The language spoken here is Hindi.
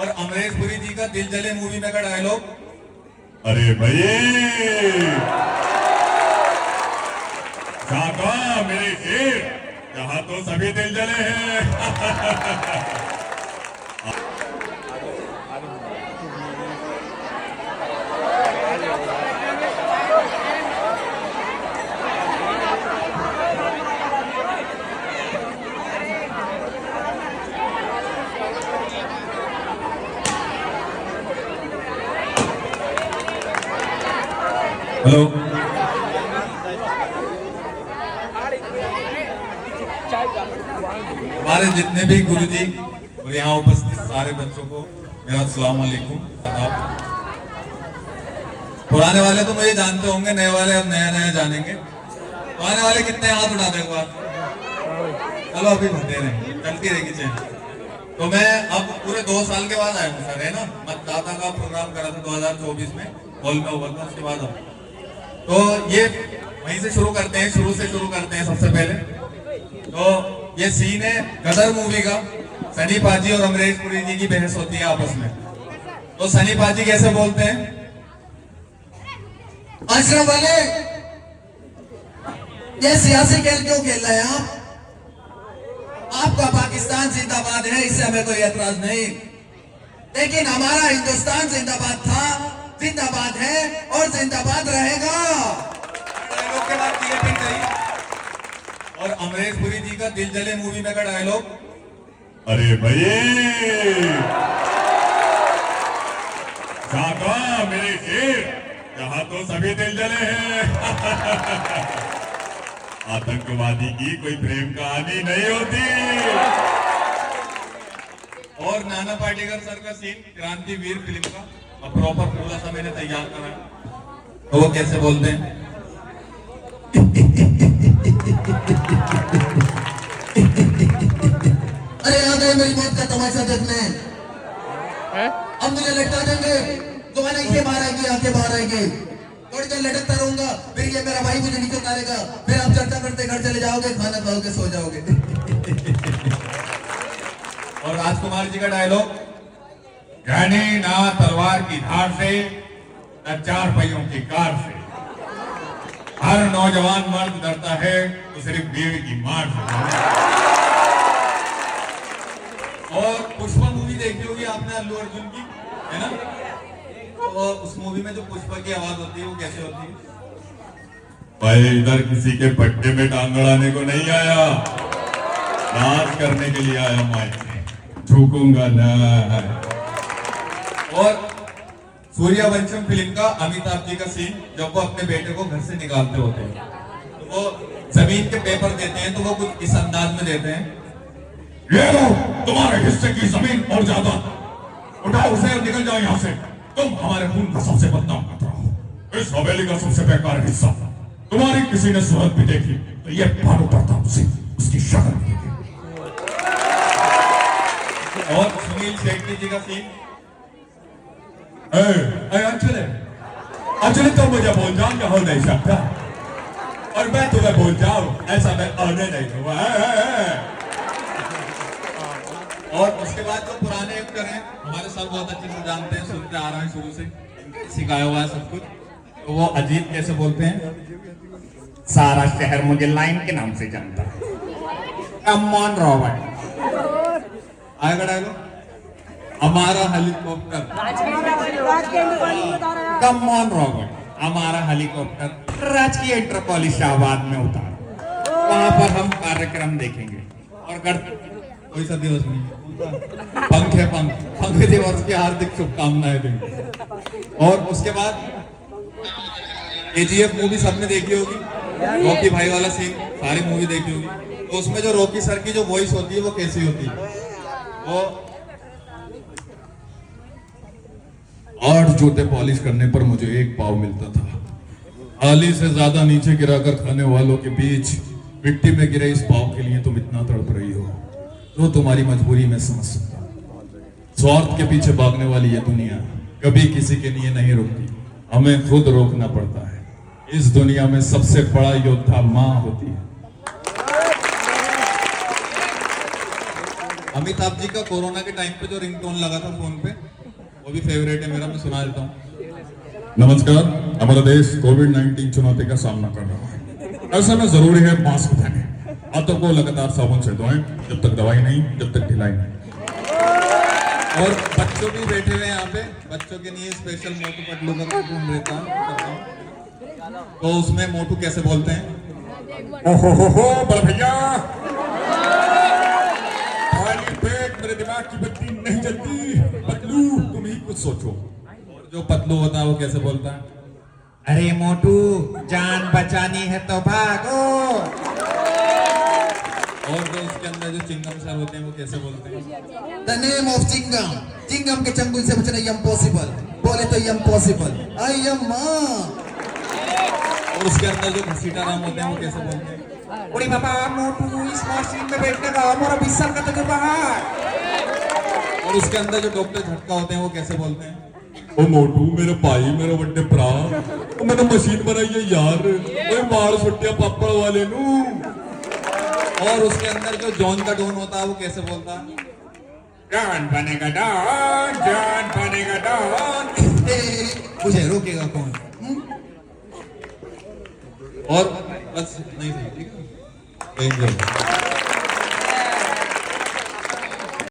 और अमरीश पुरी जी का दिल जले मूवी में का डायलॉग, अरे भाई जागा मेरे शेर, यहाँ तो सभी दिल जले हैं। हेलो, हमारे जितने भी गुरुजी और यहाँ उपस्थित सारे बच्चों को मेरा अस्सलाम वालेकुम। पुराने वाले तो मुझे जानते होंगे, नए वाले अब नया नया जानेंगे। पुराने वाले कितने हाथ उठा देंगे आप? चलो अभी भरते रहे, चलती रहेगी चैन। तो मैं अब पूरे 2 साल के बाद आया हूँ सर, है ना। मतदाता का प्रोग्राम करा था 2024 में, हॉल में हुआ था, उसके बाद अब तो ये वहीं से शुरू करते हैं, शुरू से शुरू करते हैं। सबसे पहले तो ये सीन है गदर मूवी का। सनी पाजी और अमरीश पुरी जी की बहस होती है आपस में। तो सनी पाजी कैसे बोलते हैं, अशरफ वाले ये सियासी खेल क्यों खेल रहे हैं आप? आपका पाकिस्तान जिंदाबाद है, इससे हमें कोई एतराज नहीं, लेकिन हमारा हिंदुस्तान जिंदाबाद था, जिंदाबाद है और जिंदाबाद रहेगा। के बाद और अमरीश पुरी जी का दिल जले मूवी में का डायलॉग, अरे भाई जागा मेरे शेर, यहाँ तो सभी दिल जले हैं। आतंकवादी की कोई प्रेम कहानी नहीं होती। और नाना पाटेकर सर का सीन क्रांतिवीर फिल्म का, अब प्रॉपर पूरा सा मैंने तैयार करा है। तो वो कैसे बोलते हैं, अरे आ गए मेरी मौत का तमाशा देखने। अब मुझे लटका देंगे तो मैंने इसे मारेंगे, आके मारेंगे। थोड़ी देर लटकता रहूंगा, फिर ये मेरा भाई मुझे नीचे उतारेगा, फिर आप चर्चा करते घर चले जाओगे, खाना खाओगे, सो जाओगे। और राजकुमार जी का डायलॉग, कहने ना तलवार की धार से, न 4 पहियों की कार से, हर नौजवान मर्द डरता है तो सिर्फ बीवी की मार से। और पुष्पा मूवी देखी होगी आपने, अल्लू अर्जुन की, है ना। तो उस मूवी में जो पुष्पा की आवाज होती है वो कैसे होती है, भाई इधर किसी के पट्टे में टांग अड़ाने को नहीं आया, नाच करने के लिए आया, माइक में झुकूंगा ना। और सूर्यवंशम फिल्म का अमिताभ जी का सीन, जब वो अपने बेटे को घर से निकालते होते हैं, तो वो जमीन के पेपर देते हैं, तो वो कुछ इस अंदाज में देते हैं, ये लो तुम्हारे हिस्से की जमीन और ज्यादा, उठाओ उसे और निकल जाओ यहाँ से। तुम हमारे खून का सबसे बदनाम खतरा हो, इस हवेली का सबसे बेकार हिस्सा। तुम्हारी किसी ने सूरत भी देखी तो ये भानु प्रताप सिंह, उसकी शक्ल भी देखी। और सुनील शेट्टी जी का सीन, अंजलि तो मुझे बोल जाओ, क्या हो नहीं सकता, और मैं तुम्हें बोल जाऊं ऐसा मैं आने नहीं हुआ है। और उसके बाद जो पुराने एक्टर हैं हमारे सब बहुत अच्छे से जानते हैं, सुनते आ रहे हैं शुरू से, सिखाया हुआ है सब कुछ। तो वो अजीत कैसे बोलते हैं, सारा शहर मुझे लाइन के नाम से जानता है, कम ऑन रॉबर्ट। आएगा डायलॉग, हमारा हेलीकॉप्टर, कम ऑन रॉबर्ट, हमारा हेलीकॉप्टर राजकीय इंटर कॉलेज शाहबाद में उतार, वहां पर हम कार्यक्रम देखेंगे। और अगर कोई सा दिवस नहीं, पंख है, पंख दिवस की हार्दिक शुभकामनाएं देंगे। और उसके बाद KGF मूवी सबने देखी होगी, रॉकी भाई वाला सीन सारी मूवी देखी होगी। तो उसमें जो रॉकी सर की जो वॉइस होती है वो कैसी होती है, वो 8 जूते पॉलिश करने पर मुझे 1 पाव मिलता था, आली से ज्यादा नीचे गिराकर खाने वालों के बीच मिट्टी में गिरे इस पाव के लिए तुम इतना तड़प रही हो, तो तुम्हारी मजबूरी में समझ सकता हूं। स्वार्थ के पीछे भागने वाली ये दुनिया कभी किसी के लिए नहीं रुकती, हमें खुद रोकना पड़ता है। इस दुनिया में सबसे बड़ा योद्धा माँ होती है। अमिताभ जी का कोरोना के टाइम पे जो रिंगटोन लगा था फोन पे, वो भी फेवरेट है मेरा, मैं सुना देता हूँ। नमस्कार। हमारा देश कोविड-19 चुनौती का सामना कर रहा है। ऐसे में जरूरी है मास्क पहने, हाथों को लगातार साबुन से धोएं जब तक दवाई नहीं, जब तक ढिलाई नहीं। और बच्चों भी बैठे हुए हैं यहाँ पे, बच्चों के लिए स्पेशल मोटू पतलू का कार्टून रहता है, तो उसमें मोटू कैसे बोलते हैं? ओहो बड़े भैया, खाली पेट मेरे दिमाग की बत्ती नहीं जलती। पतलू तुम ही कुछ सोचो। और जो पतलू होता है वो कैसे बोलता है? अरे मोटू, जान बचानी है तो भागो। और जो उसके अंदर जो चिंगम सर होते हैं वो कैसे बोलते हैं? The name of chewing gum, chewing gum के चंगुल से बचना इम्पॉसिबल, बोले तो इम्पॉसिबल, आई एम माँ। और उसके अंदर जो घसीटा राम होते हैं वो कैसे बोलते हैं? उड़ी बाबा मोटू, इस मशीन में बैठने का हमारा 20 साल का तजुर्बा है। और उसके अंदर जो डॉक्टर झटका होते हैं वो कैसे बोलते हैं? ओ मोटू मेरे भाई, मेरे बड़े भरा, ओ मैंने मशीन बनाई है यार, ओए मार सुट्टिया पापड़ वाले नू। और उसके अंदर जो जॉन का डॉन होता है वो कैसे बोलता है? जान बनेगा डॉन, जान बनेगा डॉन। मुझे रोकेगा कौन? और बस नहीं सही, ठीक है? Thank you.